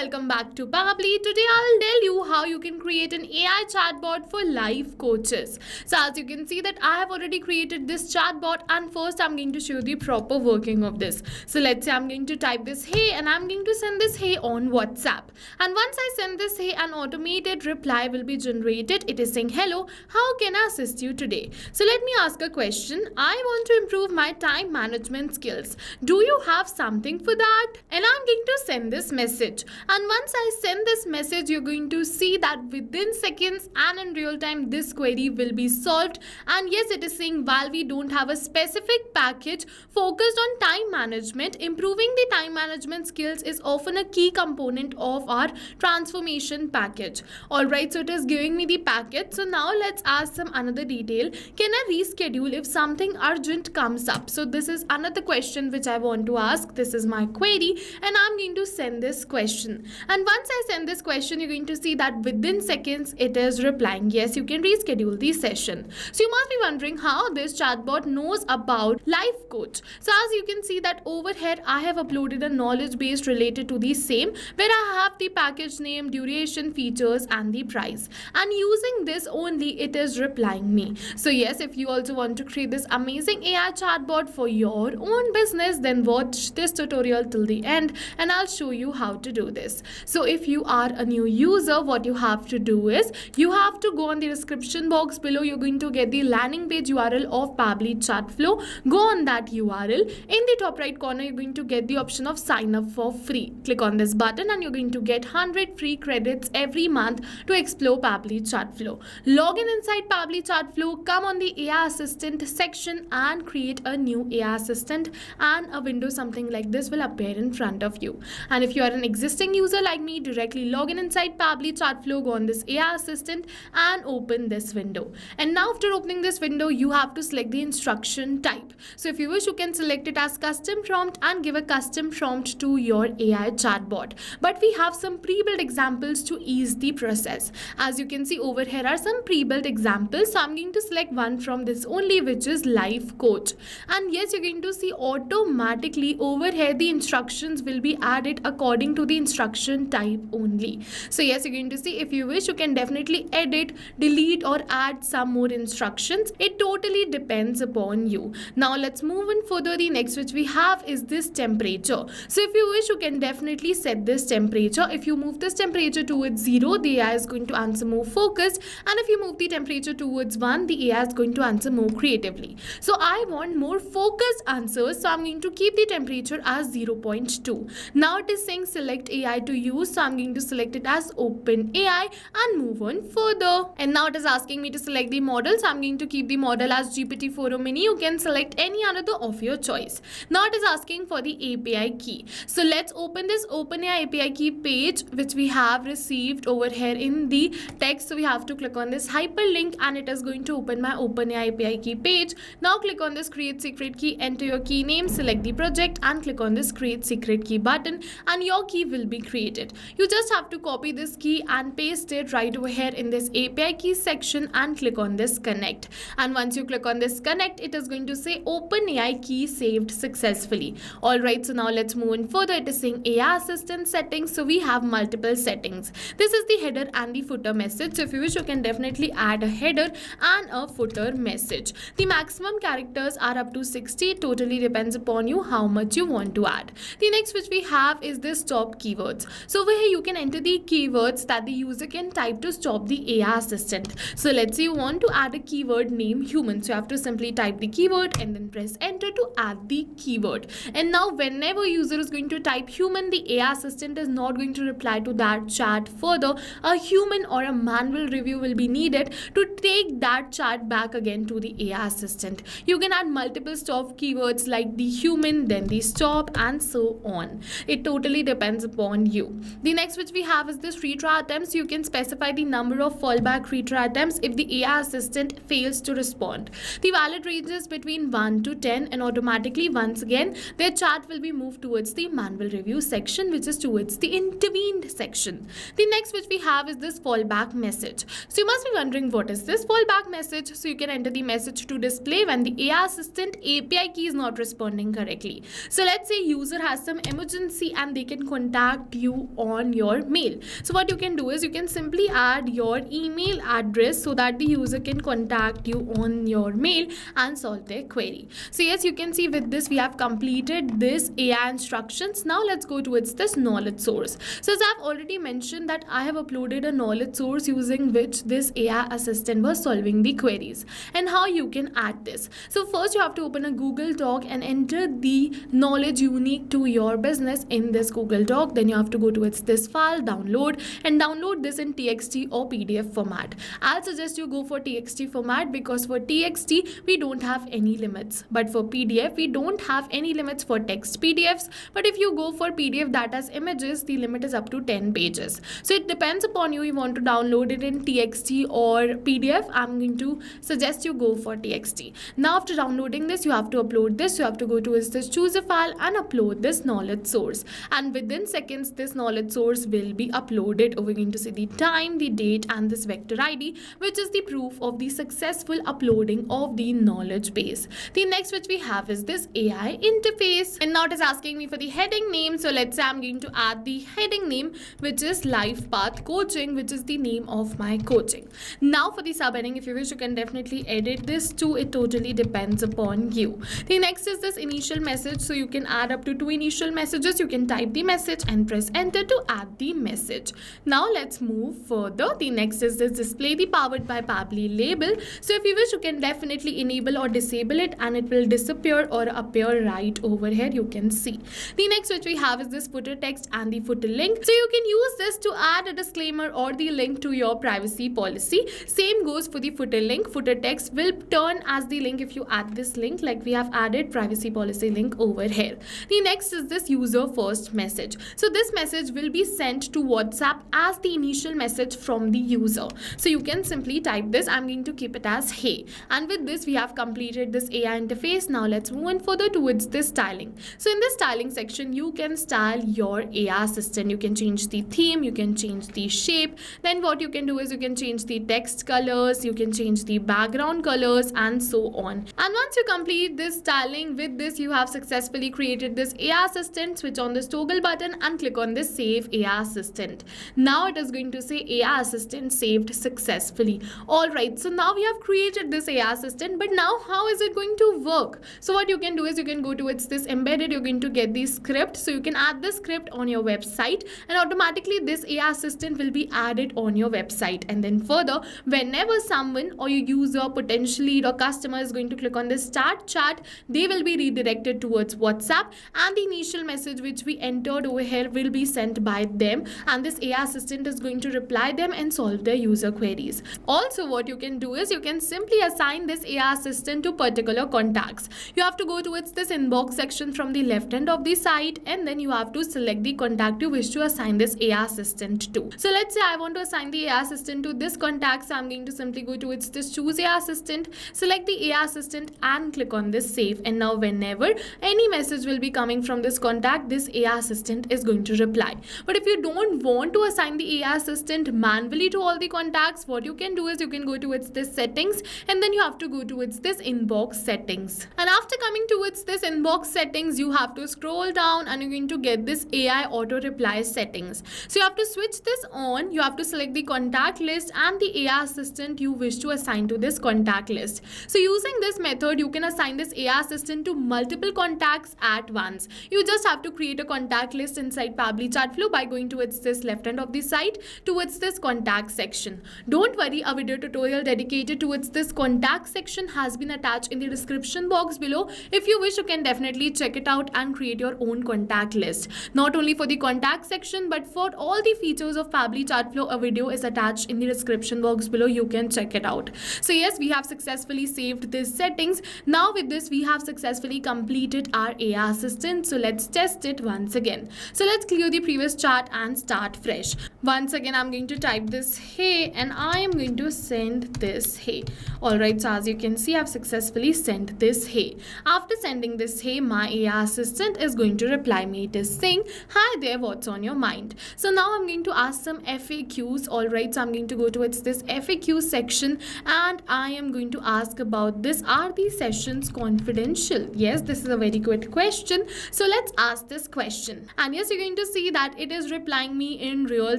welcome back to Pabbly. Today I'll tell you how you can create an AI chatbot for life coaches. So as you can see that I have already created this chatbot, and first I'm going to show you the proper working of this. So let's say I'm going to type this hey and I'm going to send this hey on WhatsApp. And once I send this hey, an automated reply will be generated. It is saying, hello, how can I assist you today? So let me ask a question. I want to improve my time management skills. Do you have something for that? And I'm going to send this message, and once I send this message, you're going to see that within seconds and in real time this query will be solved. And yes, it is saying while we don't have a specific package focused on time management, improving the time management skills is often a key component of our transformation package. Alright, so it is giving me the package. So now let's ask some another detail. Can I reschedule if something urgent comes up? So this is another question which I want to ask. This is my query and I'm going to send this question, and once I send this question, you're going to see that within seconds it is replying, yes, you can reschedule the session. So you must be wondering how this chatbot knows about life coach. So as you can see that over here I have uploaded a knowledge base related to the same, where I have the package name, duration, features and the price, and using this only it is replying me. So yes, if you also want to create this amazing AI chatbot for your own business, then watch this tutorial till the end and I'll show you how to do this. So if you are a new user, what you have to do is you have to go on the description box below. You're going to get the landing page URL of Pabbly Chatflow. Go on that URL. In the top right corner, you're going to get the option of sign up for free. Click on this button and you're going to get 100 free credits every month to explore Pabbly Chatflow. Log in inside Pabbly Chatflow, come on the AI assistant section and create a new AI assistant, and a window something like this will appear in front of you. And if you are an existing user like me, directly log in inside Pabbly Chatflow, go on this AI assistant and open this window. And now after opening this window, you have to select the instruction type. So if you wish, you can select it as custom prompt and give a custom prompt to your AI chatbot. But we have some pre-built examples to ease the process. As you can see over here are some pre-built examples. So I'm going to select one from this only, which is life coach. And yes, you're going to see automatically over here the instructions will be added according to the instruction type only. So yes, you're going to see if you wish, you can definitely edit, delete or add some more instructions. It totally depends upon you. Now let's move on further. The next which we have is this temperature. So if you wish, you can definitely set this temperature. If you move this temperature towards 0, the AI is going to answer more focused, and if you move the temperature towards 1, the AI is going to answer more creatively. So I want more focused answers, so I'm going to keep the temperature as 0.2. Now it is saying select AI to use, so I'm going to select it as OpenAI and move on further. And now it is asking me to select the model, so I'm going to keep the model as GPT-4o mini. You can select any another of your choice. Now it is asking for the API key. So let's open this OpenAI API key page which we have received over here in the text. So we have to click on this hyperlink and it is going to open my OpenAI API key page. Now click on this create secret key, enter your key name, select the project and click on this create secret key button and your key will be created. You just have to copy this key and paste it right over here in this API key section and click on this connect. And once you click on this connect, it is going to say OpenAI key saved successfully. Alright, so now let's move on further. It is saying AI assistant settings. So we have multiple settings. This is the header and the footer message. So if you wish, you can definitely add a header and a footer message. The maximum characters are up to 60. It totally depends upon you how much you want to add. The next which we have is this stop keywords. So over here you can enter the keywords that the user can type to stop the AI assistant. So let's say you want to add a keyword name human. So you have to simply type the keyword and then press enter to add the keyword. And now whenever user is going to type human, the AI assistant is not going to reply to that chat further. A human or a manual review will be needed to take that chat back again to the AI assistant. You can add multiple stop keywords like the human, then the stop and so on. It totally depends upon you. The next which we have is this retry attempts. You can specify the number of fallback retry attempts if the AI assistant fails to respond. The valid range is between 1 to 10 and automatically once again their chat will be moved towards the manual review section, which is towards the intervened section. The next which we have is this fallback message. So you must be wondering what is this fallback message. So you can enter the message to display when the AI assistant API key is not responding correctly. So let's say user has some emergency and they can contact contact you on your mail. So what you can do is you can simply add your email address so that the user can contact you on your mail and solve their query. So yes, you can see with this we have completed this AI instructions. Now let's go towards this knowledge source. So as I've already mentioned that I have uploaded a knowledge source using which this AI assistant was solving the queries, and how you can add this. So first you have to open a Google Doc and enter the knowledge unique to your business in this Google Doc. Then you have to go towards this file, download, and download this in TXT or PDF format. I'll suggest you go for TXT format because for TXT we don't have any limits, but for PDF we don't have any limits for text PDFs. But if you go for PDF that has images, the limit is up to 10 pages. So it depends upon you want to download it in TXT or PDF. I'm going to suggest you go for TXT. Now after downloading this, you have to upload this. You have to go to this choose a file and upload this knowledge source, and within seconds this knowledge source will be uploaded. We're going to see the time, the date, and this vector ID, which is the proof of the successful uploading of the knowledge base. The next which we have is this AI interface, and now it is asking me for the heading name. So let's say I'm going to add the heading name, which is Life Path Coaching, which is the name of my coaching. Now for the subheading, if you wish you can definitely edit this too. It totally depends upon you. The next is this initial message. So you can add up to 2 initial messages. You can type the message and press enter to add the message. Now let's move further. The next is this display the powered by Pabbly label. So if you wish you can definitely enable or disable it and it will disappear or appear right over here. You can see. The next which we have is this footer text and the footer link. So you can use this to add a disclaimer or the link to your privacy policy. Same goes for the footer link. Footer text will turn as the link if you add this link, like we have added privacy policy link over here. The next is this user first message. So this message will be sent to WhatsApp as the initial message from the user. So you can simply type this. I'm going to keep it as hey, and with this we have completed this AI interface. Now let's move on further towards this styling. So in this styling section you can style your AI assistant. You can change the theme, you can change the shape. Then what you can do is you can change the text colors, you can change the background colors, and so on. And once you complete this styling, with this you have successfully created this AI assistant. Switch on this toggle button and click on this save AI assistant. Now it is going to say AI assistant saved successfully. Alright, so now we have created this AI assistant, but now how is it going to work? So what you can do is you can go to this embedded. You're going to get the script. So you can add the script on your website and automatically this AI assistant will be added on your website. And then further, whenever someone or your user, potential lead or customer is going to click on this start chat, they will be redirected towards WhatsApp, and the initial message which we entered over here will be sent by them, and this AI assistant is going to reply them and solve their user queries. Also what you can do is you can simply assign this AI assistant to particular contacts. You have to go towards this inbox section from the left end of the site, and then you have to select the contact you wish to assign this AI assistant to. So let's say I want to assign the AI assistant to this contact. So I'm going to simply go towards this choose AI assistant, select the AI assistant and click on this save. And now whenever any message will be coming from this contact, this AI assistant is going to reply. But if you don't want to assign the AI assistant manually to all the contacts, what you can do is you can go towards this settings, and then you have to go towards this inbox settings. And after coming towards this inbox settings, you have to scroll down and you're going to get this AI auto reply settings. So you have to switch this on. You have to select the contact list and the AI assistant you wish to assign to this contact list. So using this method, you can assign this AI assistant to multiple contacts at once. You just have to create a contact list inside Pabbly Chatflow by going towards this left end of the site towards this contact section. Don't worry, a video tutorial dedicated towards this contact section has been attached in the description box below. If you wish, you can definitely check it out and create your own contact list. Not only for the contact section, but for all the features of Pabbly Chatflow, a video is attached in the description box below. You can check it out. So yes, we have successfully saved these settings. Now with this, we have successfully completed our AI assistant. So let's test it once again. So let's clear the previous chat and start fresh. Once again, I'm going to type this hey, and I am going to send this hey. Alright, so as you can see, I've successfully sent this hey. After sending this hey, my AI assistant is going to reply me. It is saying, hi there, what's on your mind? So now I'm going to ask some FAQs. Alright, so I'm going to go towards this FAQ section and I am going to ask about this. Are these sessions confidential? Yes, this is a very good question. So let's ask this question. And yes, you're going to to see that it is replying me in real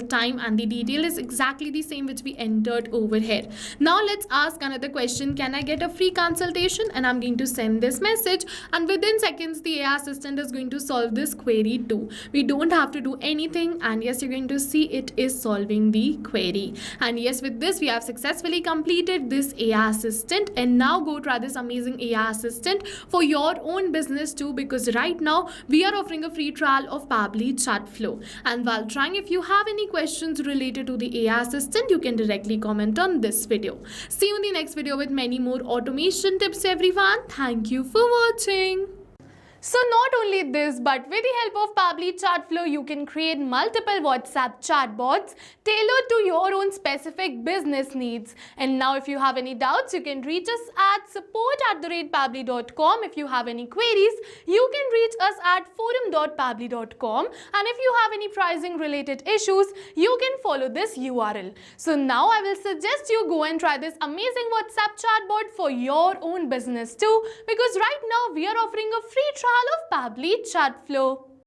time, and the detail is exactly the same which we entered over here. Now let's ask another question. Can I get a free consultation? And I'm going to send this message, and within seconds the AI assistant is going to solve this query too. We don't have to do anything, and yes, you're going to see it is solving the query. And yes, with this we have successfully completed this AI assistant. And now go try this amazing AI assistant for your own business too, because right now we are offering a free trial of Pabbly Chatflow. And while trying, if you have any questions related to the AI assistant, you can directly comment on this video. See you in the next video with many more automation tips, everyone. Thank you for watching. So not only this, but with the help of Pabbly Chatflow, you can create multiple WhatsApp chatbots tailored to your own specific business needs. And now if you have any doubts, you can reach us at support@pabbly.com. If you have any queries, you can reach us at forum.pabbly.com. And if you have any pricing related issues, you can follow this URL. So now I will suggest you go and try this amazing WhatsApp chatbot for your own business too, because right now we are offering a free trial of Pabbly Chatflow.